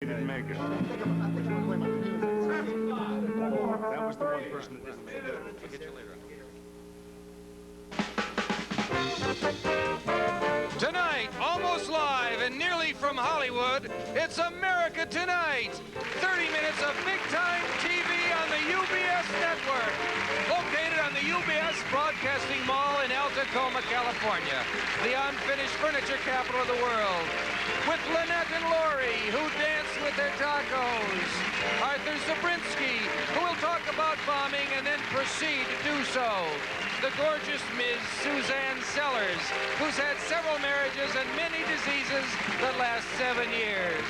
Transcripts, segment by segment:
He didn't make it. That was the one person that didn't make it. I'll get you later. Tonight, almost live and nearly from Hollywood, it's America Tonight. 30 minutes of big-time TV on the UBS network. Located on the UBS Broadcasting Mall in El Tacoma, California, the unfinished furniture capital of the world. With Lynette and Laurie, who dance with their tacos. Arthur Zabrinsky, who will talk about bombing and then proceed to do so. The gorgeous Ms. Suzanne Sellers, who's had several marriages and many diseases that last 7 years.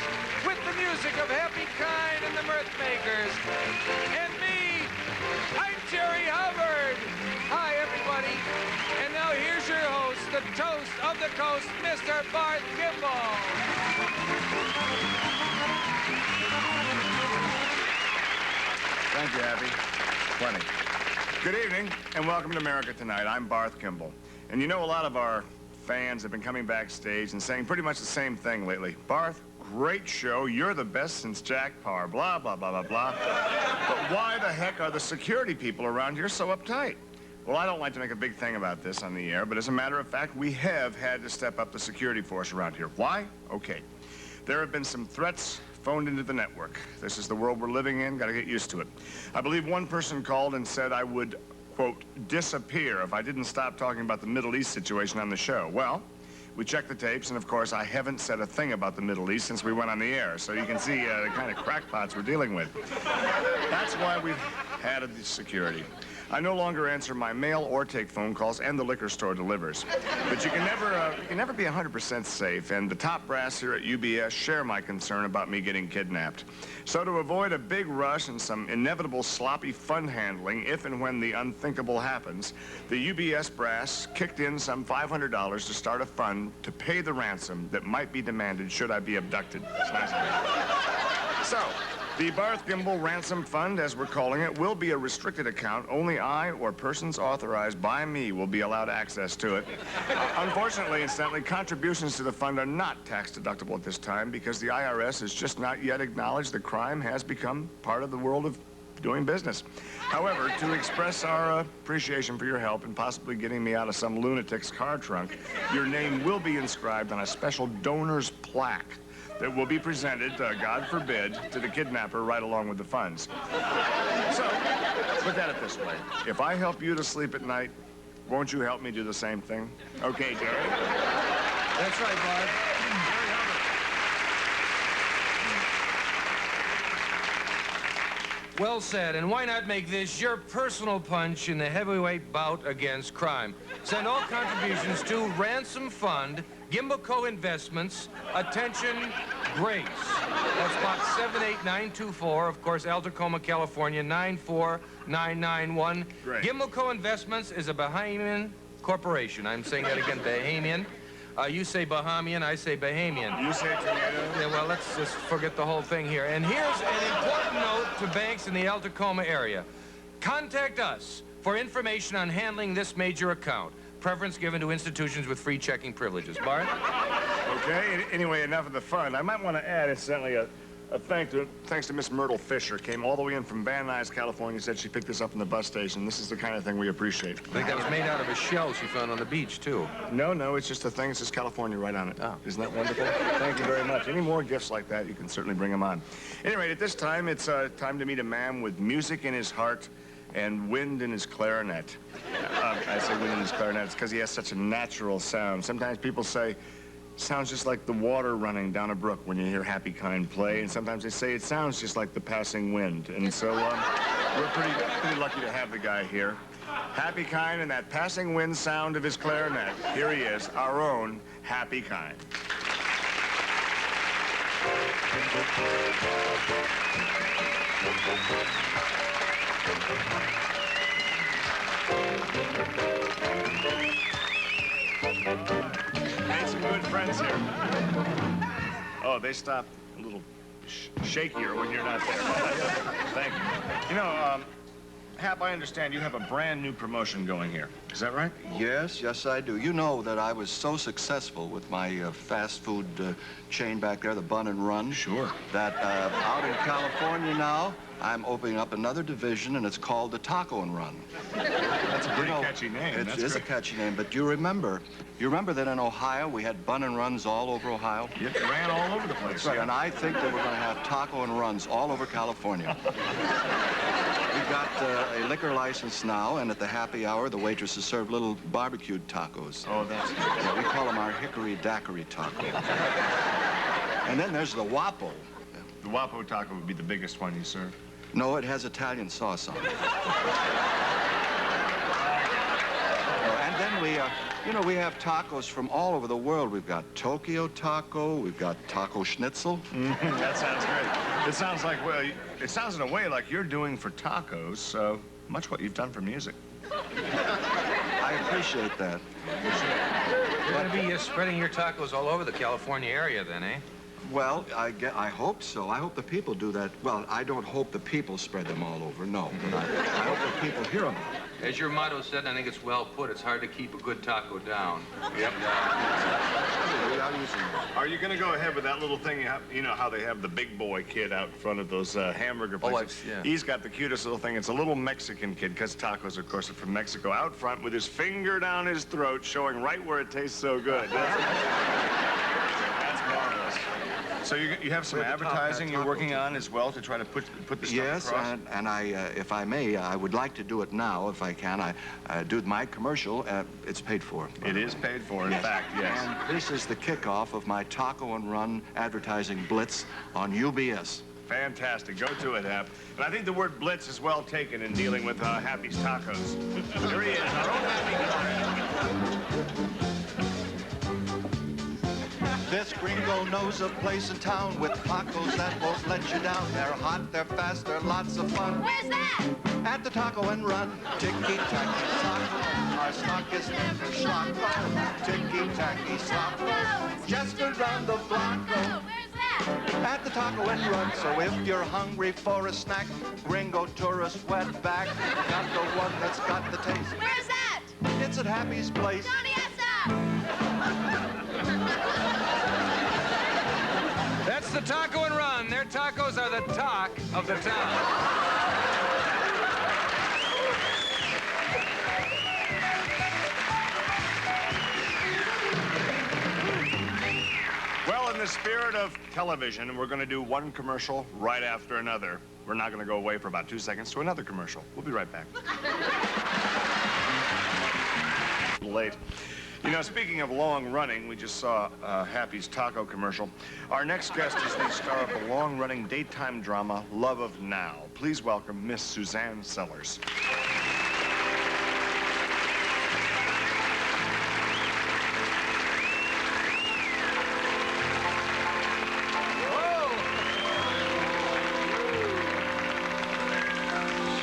With the music of Happy Kind and the Mirthmakers. And me, I'm Jerry Hubbard. Hi, everybody. And now here's your host, the toast of the coast, Mr. Barth Kimball. Thank you, Happy. Plenty. Good evening, and welcome to America Tonight. I'm Barth Kimball. And you know, a lot of our fans have been coming backstage and saying pretty much the same thing lately. Barth, great show. You're the best since Jack Parr. Blah, blah, blah, blah, blah. But why the heck are the security people around here so uptight? Well, I don't like to make a big thing about this on the air, but as a matter of fact, we have had to step up the security force around here. Why? Okay. There have been some threats phoned into the network. This is the world we're living in. Got to get used to it. I believe one person called and said I would, quote, disappear if I didn't stop talking about the Middle East situation on the show. Well, we checked the tapes, and of course, I haven't said a thing about the Middle East since we went on the air, so you can see the kind of crackpots we're dealing with. That's why we've added the security. I no longer answer my mail or take phone calls, and the liquor store delivers. But you can never be 100% safe, and the top brass here at UBS share my concern about me getting kidnapped. So to avoid a big rush and some inevitable sloppy fund handling if and when the unthinkable happens, the UBS brass kicked in some $500 to start a fund to pay the ransom that might be demanded should I be abducted. It's nice of you. So, the Barth Kimball Ransom Fund, as we're calling it, will be a restricted account. Only I or persons authorized by me will be allowed access to it. Unfortunately, incidentally, contributions to the fund are not tax deductible at this time because the IRS has just not yet acknowledged that crime has become part of the world of doing business. However, to express our appreciation for your help in possibly getting me out of some lunatic's car trunk, your name will be inscribed on a special donor's plaque that will be presented, God forbid, to the kidnapper right along with the funds. So, look at it this way. If I help you to sleep at night, won't you help me do the same thing? Okay, Jerry? That's right, Barth. Well said, and why not make this your personal punch in the heavyweight bout against crime? Send all contributions to Ransom Fund, Gimbalco Investments, attention, Grace. That's box 78924, of course, El Tacoma, California, 94991. Great. Gimbalco Investments is a Bahamian corporation. I'm saying that again, Bahamian. You say Bahamian, I say Bahamian. You say tornado? Yeah, well, let's just forget the whole thing here. And here's an important note to banks in the El Tacoma area. Contact us for information on handling this major account. Preference given to institutions with free checking privileges. Bart? Okay, anyway, enough of the fun. I might want to add, incidentally, a thanks to Miss Myrtle Fisher. Came all the way in from Van Nuys, California, said she picked this up in the bus station. This is the kind of thing we appreciate. I think that was made out of a shell she found on the beach, too. No, it's just a thing. It says California right on it. Oh. Isn't that wonderful? Thank you very much. Any more gifts like that, you can certainly bring them on. Anyway, at this time, it's time to meet a man with music in his heart and wind in his clarinet. I say wind in his clarinet. It's because he has such a natural sound. Sometimes people say, sounds just like the water running down a brook when you hear Happy Kind play, and sometimes they say it sounds just like the passing wind. And so we're pretty lucky to have the guy here. Happy Kind and that passing wind sound of his clarinet. Here he is, our own Happy Kind. Made some good friends here. Oh, they stop a little shakier when you're not there. Thank you. You know, Hap, I understand you have a brand new promotion going here. Is that right? Yes, yes, I do. You know that I was so successful with my fast food chain back there, the Bun and Run. Sure. That out in California now, I'm opening up another division, and it's called the Taco and Run. That's a pretty catchy name. It is a catchy name, but you remember that in Ohio we had Bun and Runs all over Ohio? You ran all over the place. That's right, yeah. and I think that we're going to have Taco and Runs all over California. We've got a liquor license now, and at the happy hour, the waitresses serve little barbecued tacos. Oh, that's good. Yeah, we call them our hickory daiquiri taco. And then there's the Wapo. The Wapo taco would be the biggest one you serve. No, it has Italian sauce on it. And then we have tacos from all over the world. We've got Tokyo taco, we've got taco schnitzel. That sounds great. It sounds like, well, it sounds in a way like you're doing for tacos, much what you've done for music. I appreciate that. You're going to be spreading your tacos all over the California area then, eh? Well, I hope so. I hope the people do that. Well, I don't hope the people spread them all over, no. But I hope the people hear them. As your motto said, I think it's well put, it's hard to keep a good taco down. Yep. Are you going to go ahead with that little thing? You know how they have the big boy kid out in front of those hamburger places? Yeah. He's got the cutest little thing. It's a little Mexican kid, because tacos, of course, are from Mexico, out front with his finger down his throat, showing right where it tastes so good. That's marvelous. So you have some advertising you're working on as well to try to put the stuff across? Yes, and I, if I may, I would like to do it now, if I can. I do my commercial. It's paid for. It is paid for, in fact, yes. And this is the kickoff of my Taco and Run advertising blitz on UBS. Fantastic. Go to it, Hap. And I think the word blitz is well taken in dealing with Happy's Tacos. There he is, our own Happy. This gringo knows a place in town with tacos that won't let you down. They're hot, they're fast, they're lots of fun. Where's that? At the Taco and Run, ticky-tacky taco. Our stock is never shock. Ticky-tacky taco, just around the block. Where's that? At the Taco and Run, so if you're hungry for a snack, gringo tourist wetback, got the one that's got the taste. Where's that? It's at Happy's Place. Johnny, yes, sir. That's the Taco and Run. Their tacos are the talk of the town. Well, in the spirit of television, we're going to do one commercial right after another. We're not going to go away for about 2 seconds to another commercial. We'll be right back. Late. You know, speaking of long running, we just saw Happy's Taco commercial. Our next guest is the star of the long-running daytime drama, Love of Now. Please welcome Miss Suzanne Sellers.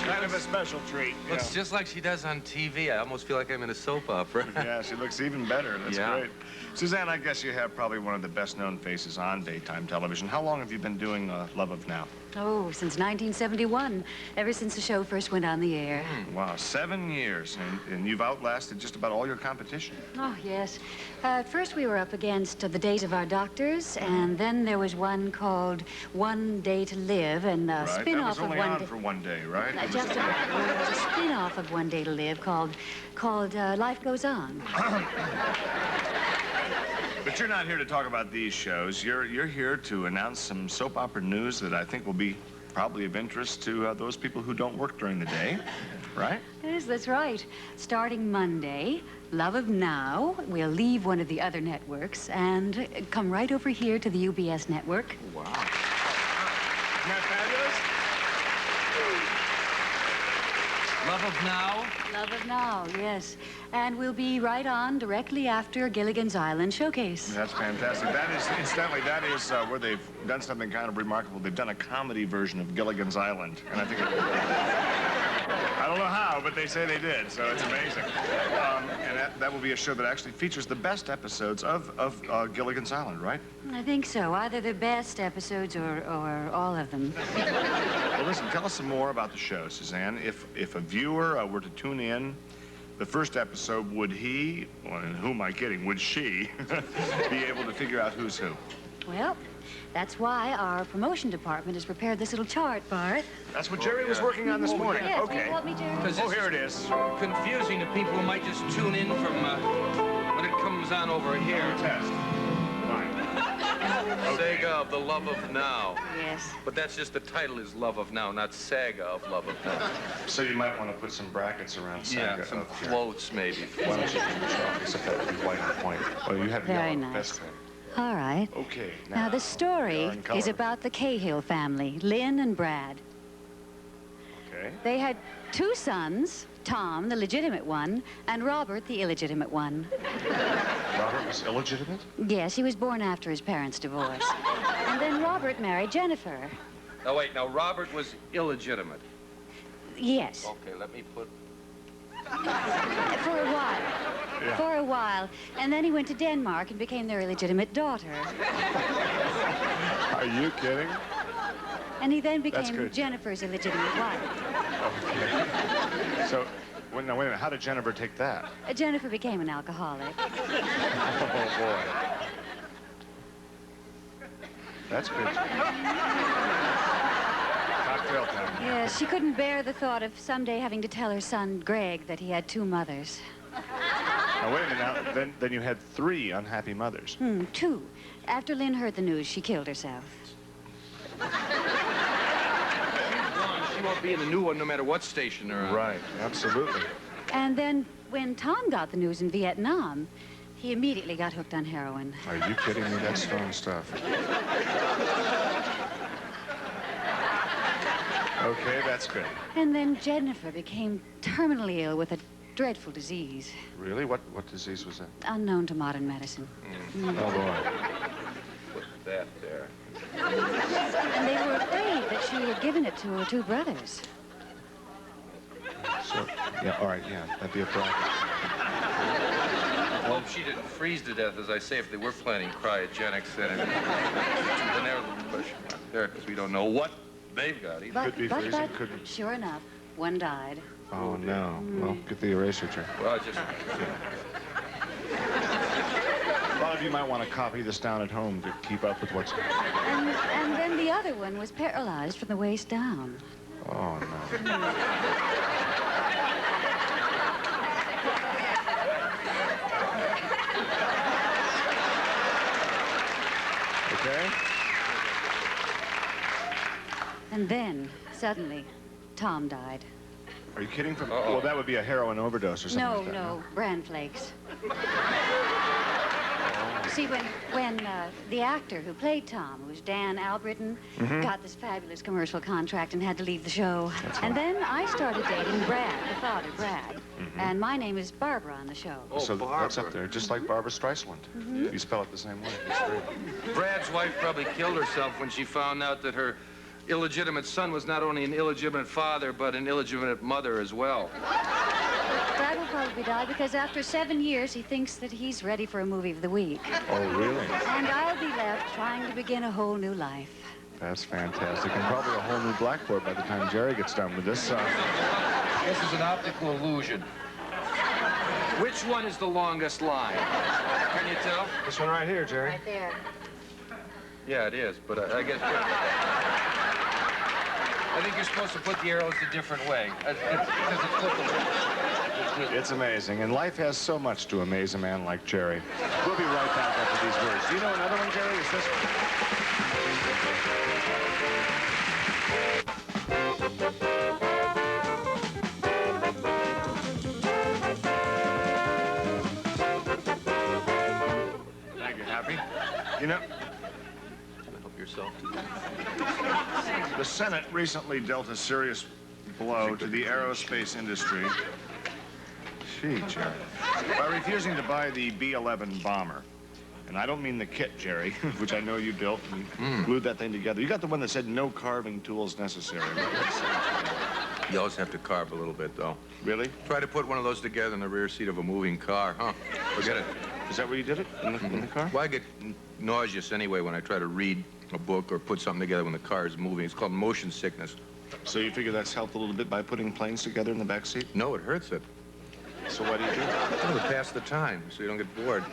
Kind of a special treat. Looks just like she does on TV. I almost feel like I'm in a soap opera. Yeah, she looks even better. That's Yeah. great. Suzanne, I guess you have probably one of the best-known faces on daytime television. How long have you been doing Love of Now? Oh, since 1971, ever since the show first went on the air. Wow, 7 years, and you've outlasted just about all your competition. Oh, yes. At first we were up against The Days of Our Doctors, and then there was one called One Day to Live, and a Right, that spin-off was only of One on Day... for 1 day, right? Just about. Well, there was a spin-off of One Day to Live called Life Goes On. But you're not here to talk about these shows. You're here to announce some soap opera news that I think will be probably of interest to those people who don't work during the day, right? Yes, that's right. Starting Monday, Love of Now will leave one of the other networks and come right over here to the UBS network. Wow. Isn't that fabulous? Love of Now? Love of Now, yes. And we'll be right on directly after Gilligan's Island Showcase. That's fantastic. That is, incidentally, that is where they've done something kind of remarkable. They've done a comedy version of Gilligan's Island. And I think I don't know how, but they say they did, so it's amazing. And that will be a show that actually features the best episodes of Gilligan's Island, right? I think so. Either the best episodes or all of them. Well, listen, tell us some more about the show, Suzanne. If a viewer were to tune in the first episode, would he, well, and who am I kidding, would she be able to figure out who's who? Well, that's why our promotion department has prepared this little chart, Barth. That's what Jerry was working on this morning. Yes, will Okay. you help me, Jerry? Oh, here it is. Confusing to people who might just tune in from when it comes on over here. Test. Fine. Sega of the Love of Now. Yes. But that's just the title is Love of Now, not Saga of Love of Now. So you might want to put some brackets around Saga. Yeah, some of your- quotes maybe. Why don't you do the chalk, except that would be white on white. Well, you have Very yellow. nice. That's good. All right. Okay. Now, the we story are in color. is about the Cahill family, Lynn and Brad. Okay. They had two sons, Tom, the legitimate one, and Robert, the illegitimate one. Robert was illegitimate? Yes, he was born after his parents' divorce. And then Robert married Jennifer. Oh, wait, now Robert was illegitimate. Yes, Okay, let me put... for a while. Yeah. For a while. And then he went to Denmark and became their illegitimate daughter. Are you kidding? And he then That's became good. Jennifer's illegitimate wife. Okay. So, now, wait a minute. How did Jennifer take that? Jennifer became an alcoholic. Oh, boy. That's good. Cocktail time. Yes, she couldn't bear the thought of someday having to tell her son, Greg, that he had two mothers. Now, wait a minute. Now, then you had 3 unhappy mothers. Two. After Lynn heard the news, she killed herself. She won't be in the new one no matter what station they're on. Right. Absolutely. And then when Tom got the news in Vietnam, he immediately got hooked on heroin. Are you kidding me? That's strong stuff. Okay, that's good. And then Jennifer became terminally ill with a dreadful disease, Really? What disease was that? unknown to modern medicine. Oh, boy. Put that there. And they were afraid that she had given it to her 2 brothers. So, yeah, all right, yeah, that'd be a problem. Well, if she didn't freeze to death, as I say, if they were planning cryogenics, then they're pushing out there, because we don't know what they've got either. Could be freezing, could be. Sure enough, one died. Oh, no. Well, get the eraser tray. Well, just... A lot of you might want to copy this down at home to keep up with what's... And then the other one was paralyzed from the waist down. Oh, no. Okay? And then, suddenly, Tom died. Are you kidding? From? Uh-oh. Well, that would be a heroin overdose or something No, like that. no, bran flakes. See, when the actor who played Tom, who was Dan Albritton, got this fabulous commercial contract and had to leave the show. And then I started dating Brad, the father, Brad. And my name is Barbara on the show. Oh, So Barbara. that's up there, just like Barbara Streisand. You spell it the same way. It's great. Brad's wife probably killed herself when she found out that her illegitimate son was not only an illegitimate father, but an illegitimate mother as well. Brad will probably die because after 7 years, he thinks that he's ready for a movie of the week. Oh, really? And I'll be left trying to begin a whole new life. That's fantastic. And probably a whole new blackboard by the time Jerry gets done with this. This is an optical illusion. Which one is the longest line? Can you tell? This one right here, Jerry. Right there. Yeah, it is, but I guess... I think you're supposed to put the arrows a different way. Because it's flippable. It's amazing. And life has so much to amaze a man like Jerry. We'll be right back after these words. Do you know another one, Jerry? Is this one? Thank you, Happy. You know, Help yourself. the Senate recently dealt a serious blow to the aerospace industry. Gee, Jerry. By refusing to buy the B-11 bomber. And I don't mean the kit, Jerry, which I know you built and glued that thing together. You got the one that said no carving tools necessary. You always have to carve a little bit, though. Really? Try to put one of those together in the rear seat of a moving car, huh? Forget it. Is that where you did it? In the car? Well, I get nauseous anyway when I try to read a book or put something together when the car is moving. It's called motion sickness. So you figure that's helped a little bit by putting planes together in the back seat? No, it hurts it. So what do you do? Oh, to pass the time, so you don't get bored.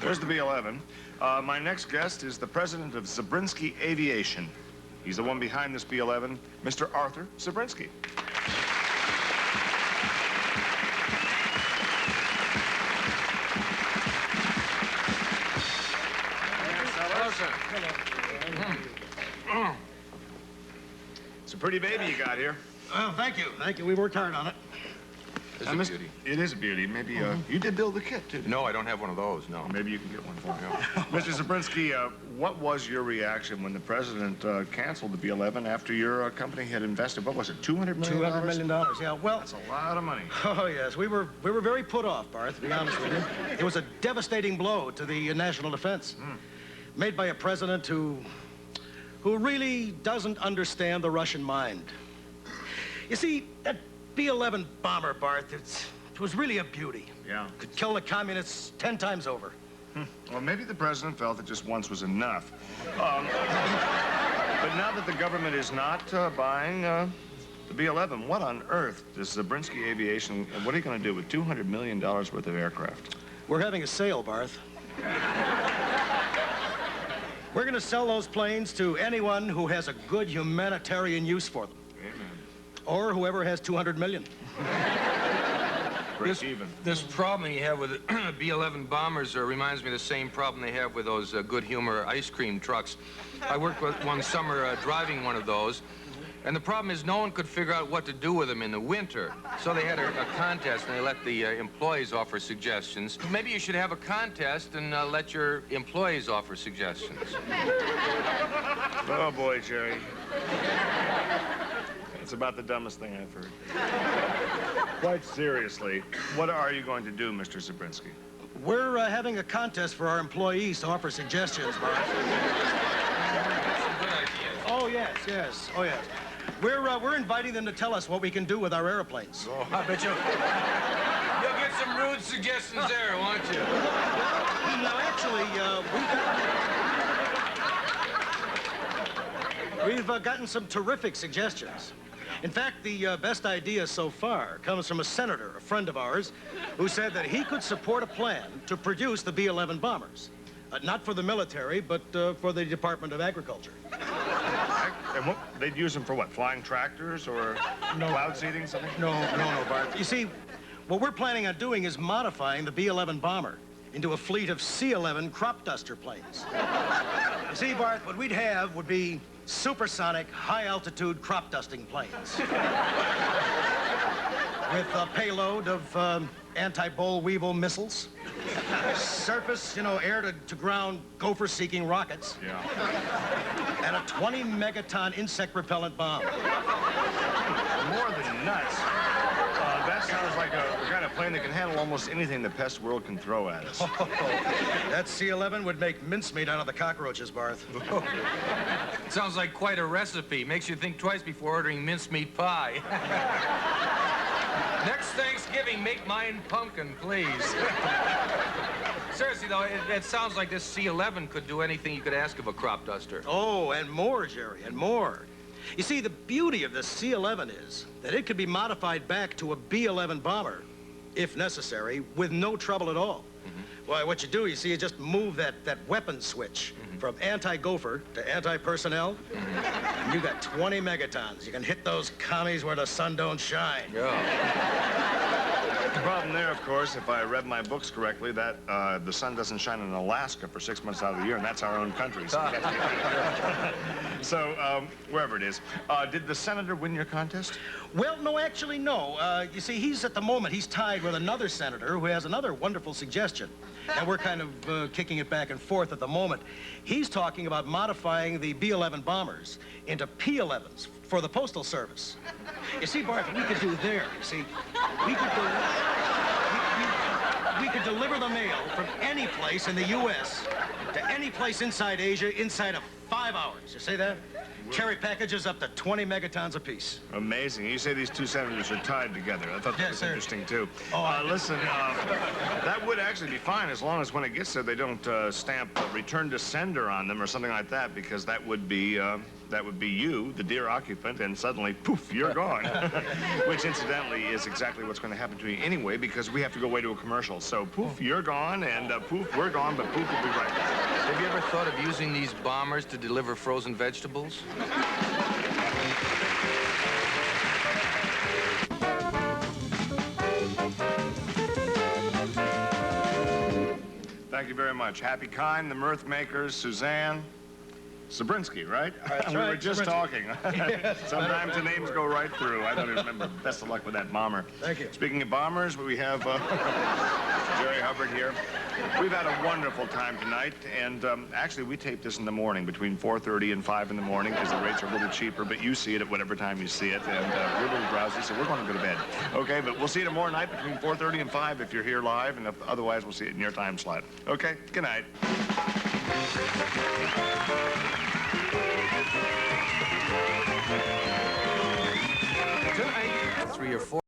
There's the B-11. My next guest is the president of Zabriskie Aviation. He's the one behind this B-11, Mr. Arthur Zabriskie. Hello, sir. It's a pretty baby you got here. Well, thank you. Thank you. We worked hard on it. It's a beauty. It is a beauty. Maybe you did build the kit, too. No, I don't have one of those, no. Maybe you can get one for me. Mr. Zabriskie, what was your reaction when the president canceled the B-11 after your company had invested, what was it, $200 million? $200 million, yeah. Well, That's a lot of money. oh, yes. We were very put off, Barth, to be honest with you. It was a devastating blow to the national defense. Made by a president who really doesn't understand the Russian mind. You see, that B-11 bomber, Barth, it was really a beauty. Yeah. Could kill the communists 10 times over. Well, maybe the president felt that just once was enough. But now that the government is not buying the B-11, what on earth does Zabriskie Aviation, what are you going to do with $200 million worth of aircraft? We're having a sale, Barth. We're going to sell those planes to anyone who has a good humanitarian use for them. Amen. Or whoever has 200 million. Break even. This problem you have with B-11 bombers reminds me of the same problem they have with those good humor ice cream trucks. I worked with one summer driving one of those, and the problem is no one could figure out what to do with them in the winter. So they had a contest, and they let the employees offer suggestions. Maybe you should have a contest and let your employees offer suggestions. Oh, boy, Jerry. It's about the dumbest thing I've heard. Quite seriously, what are you going to do, Mr. Zabriskie? We're having a contest for our employees to offer suggestions, Barth. Oh, yes, yes. Oh, yes. We're inviting them to tell us what we can do with our airplanes. Oh, I bet you'll get some rude suggestions there, won't you? Now, actually, we've gotten some terrific suggestions. In fact, the best idea so far comes from a senator, a friend of ours, who said that he could support a plan to produce the B-11 bombers. Not for the military, but for the Department of Agriculture. And what, they'd use them for what, flying tractors or cloud seeding, something? No, Bart. You see, what we're planning on doing is modifying the B-11 bomber into a fleet of C-11 crop duster planes. You see, Bart, what we'd have would be supersonic, high-altitude crop dusting planes. With a payload of anti-boll weevil missiles. Surface, air-to-ground gopher-seeking rockets. Yeah. And a 20-megaton insect-repellent bomb. More than nuts. That sounds like a kind of plane that can handle almost anything the pest world can throw at us. That C-11 would make mincemeat out of the cockroaches, Barth. It sounds like quite a recipe. Makes you think twice before ordering mincemeat pie. Next Thanksgiving, make mine pumpkin, please. Seriously, though, it sounds like this C-11 could do anything you could ask of a crop duster. Oh, and more, Jerry, and more. You see, the beauty of the C-11 is that it could be modified back to a B-11 bomber, if necessary, with no trouble at all. Why, what you do, you see, you just move that weapon switch from anti-gopher to anti-personnel, and you got 20 megatons. You can hit those commies where the sun don't shine. The problem there, of course, if I read my books correctly, that the sun doesn't shine in Alaska for 6 months out of the year, and that's our own country. So, wherever it is. Did the senator win your contest? Well, no, actually, no. You see, he's tied with another senator who has another wonderful suggestion. And we're kind of kicking it back and forth at the moment. He's talking about modifying the B-11 bombers into P-11s for the Postal Service. You see, Bart, we could do there, you see. We could deliver the mail from any place in the U.S. to any place inside Asia inside of 5 hours. You see that? Carry packages up to 20 megatons apiece. Amazing. You say these two senators are tied together. I thought that was interesting, too. Oh, listen, that would actually be fine as long as when it gets there, they don't stamp return to sender on them or something like that, because that would be that would be you, the dear occupant, and suddenly, poof, you're gone. Which, incidentally, is exactly what's going to happen to you anyway, because we have to go away to a commercial. So, poof, you're gone, and poof, we're gone, but poof will be right back. Have you ever thought of using these bombers to deliver frozen vegetables? Thank you very much. Happy Kind, the Mirth Makers, Suzanne, Sabrinsky, right? That's we were right, just Sabrinsky. talking. Sometimes the names go right through. I don't even remember. Best of luck with that bomber. Thank you. Speaking of bombers, we have Jerry Hubbard here. We've had a wonderful time tonight, and actually we tape this in the morning between 4:30 and 5 in the morning because the rates are a little cheaper, but you see it at whatever time you see it, and we're a little drowsy, so we're going to go to bed. Okay, but we'll see you tomorrow night between 4:30 and 5 if you're here live, and if, otherwise we'll see it in your time slot. Okay, good night. Tonight, 3 or 4.